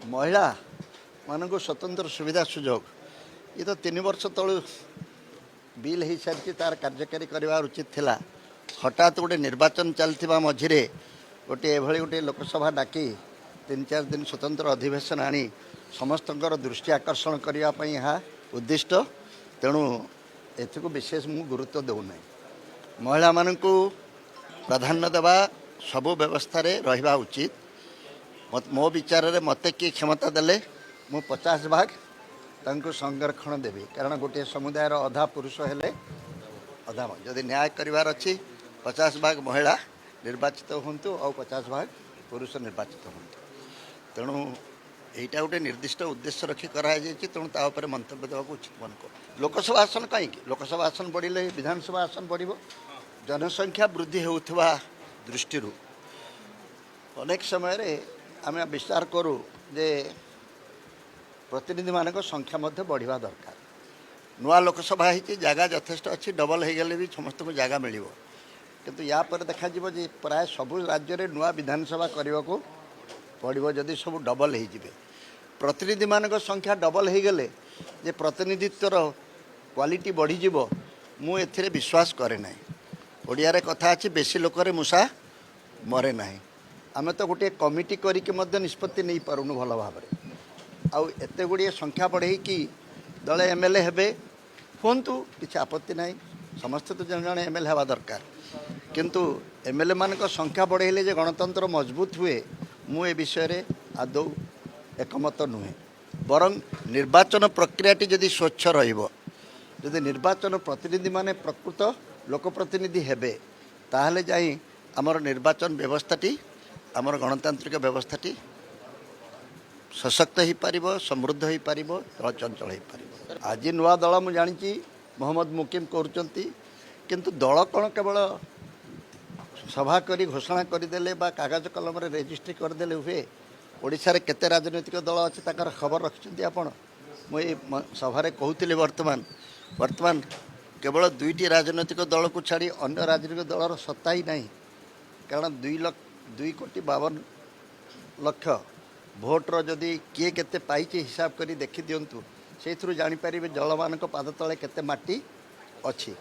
महिला मान को स्वतंत्र सुविधा सुजोग ये तो 3 वर्ष तलू बिल हो सारी तार कार्यकारी करवा उचित थिला। हठात गोटे निर्वाचन चलता मझिरे गोटे एभली गोटे लोकसभा डाकी 3-4 दिन स्वतंत्र अधिवेशन आनी समस्तଙ୍କର दृष्टि आकर्षण करने यहाँ उद्दिष्ट। तेणु एथको विशेष मु गुरुत्व देउना। महिला मानू प्राधान्य देवा सबु व्यवस्था रहा उचित। मो विचार रे मते किए क्षमता देले मु 50 भाग तांको संरक्षण देवी, कारण गोटे समुदायर अधा पुरुष हेले अधा जदि न्याय करिवार अछि 50 भाग महिला निर्वाचित होंतु और 50 भाग पुरुष निर्वाचित होंतु। तेणु यहीटा गोटे निर्दिष्ट उद्देश्य रखी कराई। तेणु ता उपरे मंतव्य देवा उचित मन को। लोकसभा आसन कहीं लोकसभा आसन बढ़िले विधानसभा आसन बढ़ जनसंख्या वृद्धि होउथवा दृष्टि अनेक समय रे आम विचार करूँ जे प्रतिनिधि मान संख्या मध्य बढ़िया दरकार। नुआ लोकसभा होती जगह यथेष्ट अच्छी डबल हो गले भी समस्त को जगह मिल किंतु या पर देखा जे प्राय सबु राज्य में नुआ विधानसभा करने को पड़ो। जदि सब डबल हो प्रतिनिधि मान संख्या डबल हो गले जे प्रतिनिधित्वर क्वालिटी बढ़ीज मु एथिरे विश्वास करे ना। ओडिया रे कथा अच्छी बेसी लोकरे मूषा मरे ना। आम तो गोटे कमिटी करके निष्पत्ति नहीं पारुनु भल भाव आउ एते गुड़िए संख्या बढ़े कि दले एमएलए हेबे हुंतु किसी आपत्ति ना। समस्ते तो जन जन एमएलए हवा दरकार किंतु एमएलए मान संख्या बढ़ेले जे गणतंत्र मजबूत हुए मु ए विषय रे आदौ एकमत नुहे। बरं निर्वाचन प्रक्रियाटी जदि स्वच्छ रहिबो, जदि निर्वाचन प्रतिनिधि माने प्रकृत लोकप्रतिनिधि हेबे ताहले जाई आमर निर्वाचन व्यवस्थाटी आमर गणतांत्रिक व्यवस्थाटी सशक्त हो पार, समृद्ध हो पार, चंचल हो पार। आज नुआ दल मु जानी मोहम्मद मुकिम करुँच किंतु दल कौन केवल सभा करी घोषणा करदेले बा कागज कलम रे रेजिस्ट्री करदेले हुए। ओडिशा रे केते राजनैतिक दल अच्छे ताकर खबर रखिछन्ती आपण। मुझे सभारे कहूली वर्तमान केवल 2टी राजनैतिक दल को छाड़ी अन्य राजनैतिक दलर सत्ता ही नहीं। कारण 2,52,00,000 भोटर जदि किए केते पाइचे हिसाब करी देखि दियंतु से जानीपर जल मान पाद तले केते माटी अच्छी।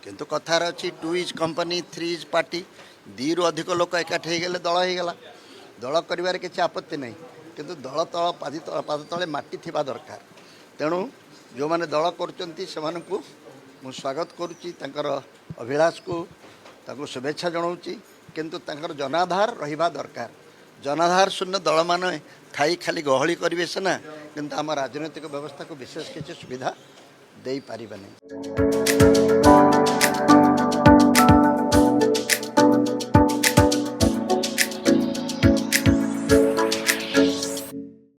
किंतु कथार अच्छी 2 इज कंपनी 3 इज पार्टी। 2 रु अधिक लोक एकाठी गले दल हो गला। दल कर किसी आपत्ति नहीं किंतु दल तल पाद तले माटी थिबा दरकार। तेणु जो माने दल करचंती सेमानकु मु स्वागत करुच्ची, तांकर अभिलाष को तांको शुभेच्छा जनाऊँगी। किंतु तांकर जनाधार रहिबा दरकार। जनाधार शून्य दल मान थाई खाली गहली करेंगे सीना किंतु आम राजनैतिक व्यवस्था को विशेष किसी सुविधा दे पारिबा नहीं।